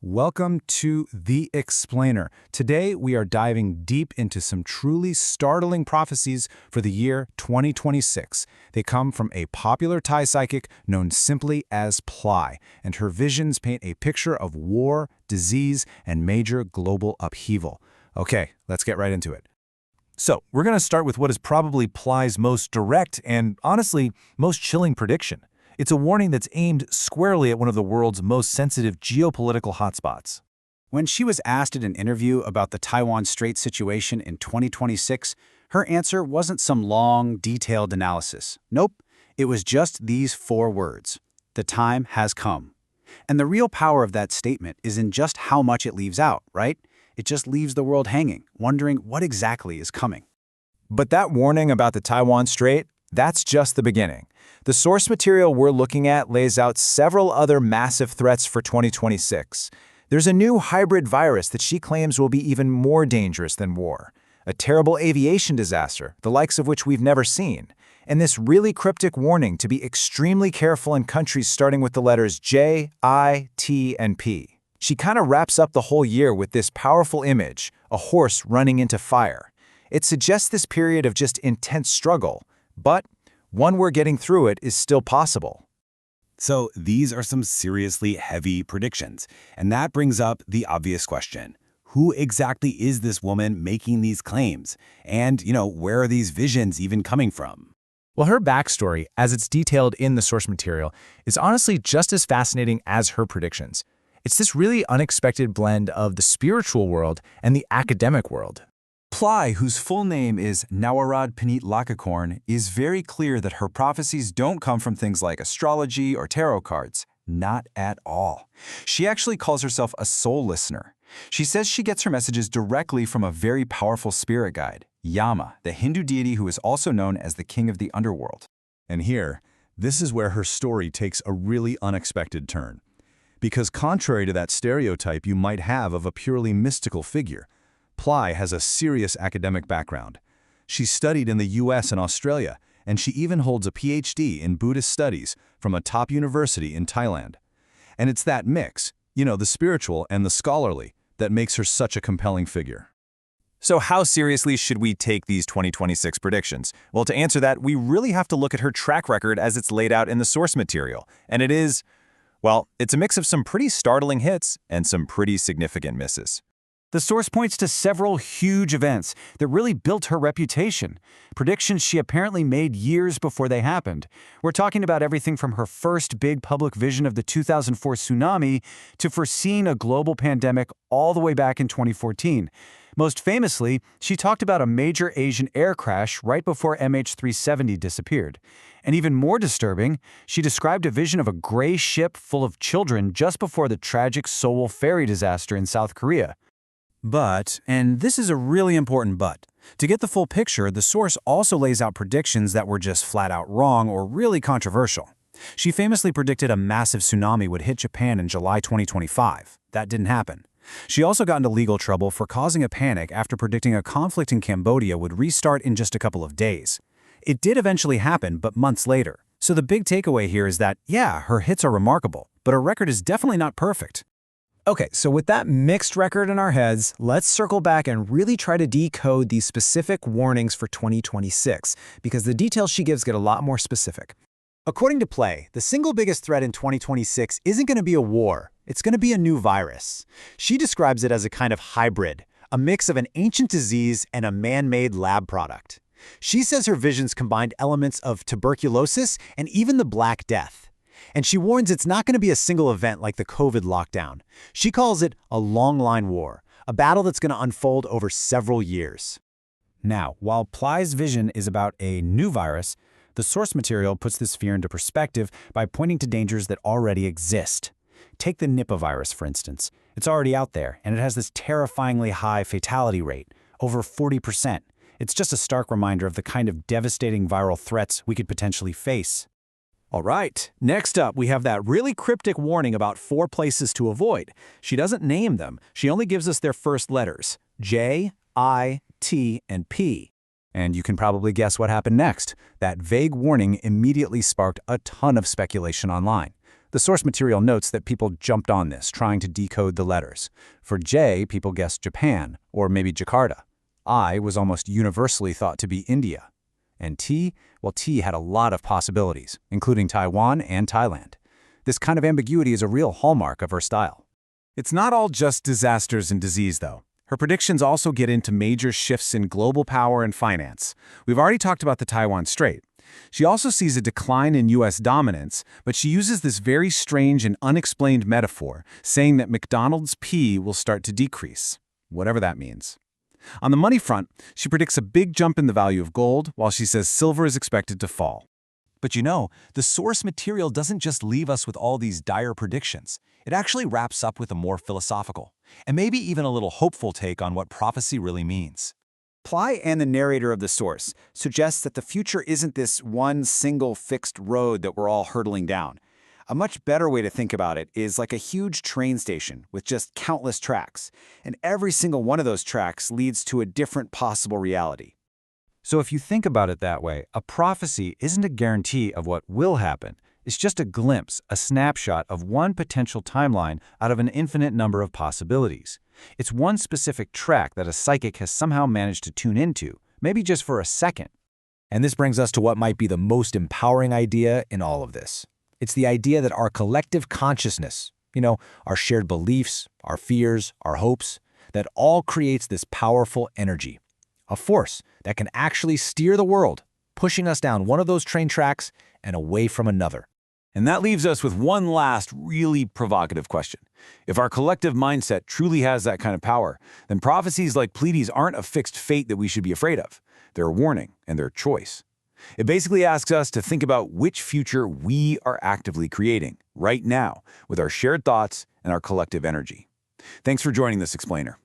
Welcome to The Explainer. Today, we are diving deep into some truly startling prophecies for the year 2026. They come from a popular Thai psychic known simply as Prai, and her visions paint a picture of war, disease, and major global upheaval. Okay, let's get right into it. So, we're going to start with what is probably Plai's most direct and, honestly, most chilling prediction. It's a warning that's aimed squarely at one of the world's most sensitive geopolitical hotspots. When she was asked in an interview about the Taiwan Strait situation in 2026, her answer wasn't some long, detailed analysis. Nope, it was just these 4 words. The time has come. And the real power of that statement is in just how much it leaves out, right? It just leaves the world hanging, wondering what exactly is coming. But that warning about the Taiwan Strait, that's just the beginning. The source material we're looking at lays out several other massive threats for 2026. There's a new hybrid virus that she claims will be even more dangerous than war. A terrible aviation disaster, the likes of which we've never seen. And this really cryptic warning to be extremely careful in countries starting with the letters J, I, T, and P. She kind of wraps up the whole year with this powerful image, a horse running into fire. It suggests this period of just intense struggle, but one where getting through it is still possible. So these are some seriously heavy predictions, and that brings up the obvious question. Who exactly is this woman making these claims? And, where are these visions even coming from? Well, her backstory, as it's detailed in the source material, is honestly just as fascinating as her predictions. It's this really unexpected blend of the spiritual world and the academic world. Prai, whose full name is Nawarad Panit Lakakorn, is very clear that her prophecies don't come from things like astrology or tarot cards. Not at all. She actually calls herself a soul listener. She says she gets her messages directly from a very powerful spirit guide, Yama, the Hindu deity who is also known as the king of the underworld. And here, this is where her story takes a really unexpected turn. Because contrary to that stereotype you might have of a purely mystical figure, Prai has a serious academic background. She studied in the US and Australia, and she even holds a PhD in Buddhist studies from a top university in Thailand. And it's that mix, the spiritual and the scholarly, that makes her such a compelling figure. So how seriously should we take these 2026 predictions? Well, to answer that, we really have to look at her track record as it's laid out in the source material. And it's a mix of some pretty startling hits and some pretty significant misses. The source points to several huge events that really built her reputation, predictions she apparently made years before they happened. We're talking about everything from her first big public vision of the 2004 tsunami to foreseeing a global pandemic all the way back in 2014. Most famously, she talked about a major Asian air crash right before MH370 disappeared. And even more disturbing, she described a vision of a gray ship full of children just before the tragic Seoul ferry disaster in South Korea. But, and this is a really important but, to get the full picture, the source also lays out predictions that were just flat out wrong or really controversial. She famously predicted a massive tsunami would hit Japan in July 2025. That didn't happen. She also got into legal trouble for causing a panic after predicting a conflict in Cambodia would restart in just a couple of days. It did eventually happen, but months later. So the big takeaway here is that, yeah, her hits are remarkable, but her record is definitely not perfect. Okay, so with that mixed record in our heads, let's circle back and really try to decode these specific warnings for 2026, because the details she gives get a lot more specific. According to Prai, the single biggest threat in 2026 isn't going to be a war, it's going to be a new virus. She describes it as a kind of hybrid, a mix of an ancient disease and a man-made lab product. She says her visions combined elements of tuberculosis and even the Black Death. And she warns it's not going to be a single event like the COVID lockdown. She calls it a long-line war, a battle that's going to unfold over several years. Now, while Plai's vision is about a new virus, the source material puts this fear into perspective by pointing to dangers that already exist. Take the Nipah virus, for instance. It's already out there, and it has this terrifyingly high fatality rate, over 40%. It's just a stark reminder of the kind of devastating viral threats we could potentially face. All right, next up, we have that really cryptic warning about 4 places to avoid. She doesn't name them. She only gives us their first letters, J, I, T, and P. And you can probably guess what happened next. That vague warning immediately sparked a ton of speculation online. The source material notes that people jumped on this, trying to decode the letters. For J, people guessed Japan, or maybe Jakarta. I was almost universally thought to be India. And T, well, T had a lot of possibilities, including Taiwan and Thailand. This kind of ambiguity is a real hallmark of her style. It's not all just disasters and disease, though. Her predictions also get into major shifts in global power and finance. We've already talked about the Taiwan Strait. She also sees a decline in U.S. dominance, but she uses this very strange and unexplained metaphor, saying that McDonald's P will start to decrease, whatever that means. On the money front, she predicts a big jump in the value of gold, while she says silver is expected to fall. But the source material doesn't just leave us with all these dire predictions. It actually wraps up with a more philosophical, and maybe even a little hopeful take on what prophecy really means. Prai and the narrator of the source suggests that the future isn't this one single fixed road that we're all hurtling down. A much better way to think about it is like a huge train station with just countless tracks, and every single one of those tracks leads to a different possible reality. So if you think about it that way, a prophecy isn't a guarantee of what will happen. It's just a glimpse, a snapshot of one potential timeline out of an infinite number of possibilities. It's one specific track that a psychic has somehow managed to tune into, maybe just for a second. And this brings us to what might be the most empowering idea in all of this. It's the idea that our collective consciousness, our shared beliefs, our fears, our hopes, that all creates this powerful energy. A force that can actually steer the world, pushing us down one of those train tracks and away from another. And that leaves us with one last really provocative question. If our collective mindset truly has that kind of power, then prophecies like Pleiades aren't a fixed fate that we should be afraid of. They're a warning and they're a choice. It basically asks us to think about which future we are actively creating right now with our shared thoughts and our collective energy. Thanks for joining this explainer.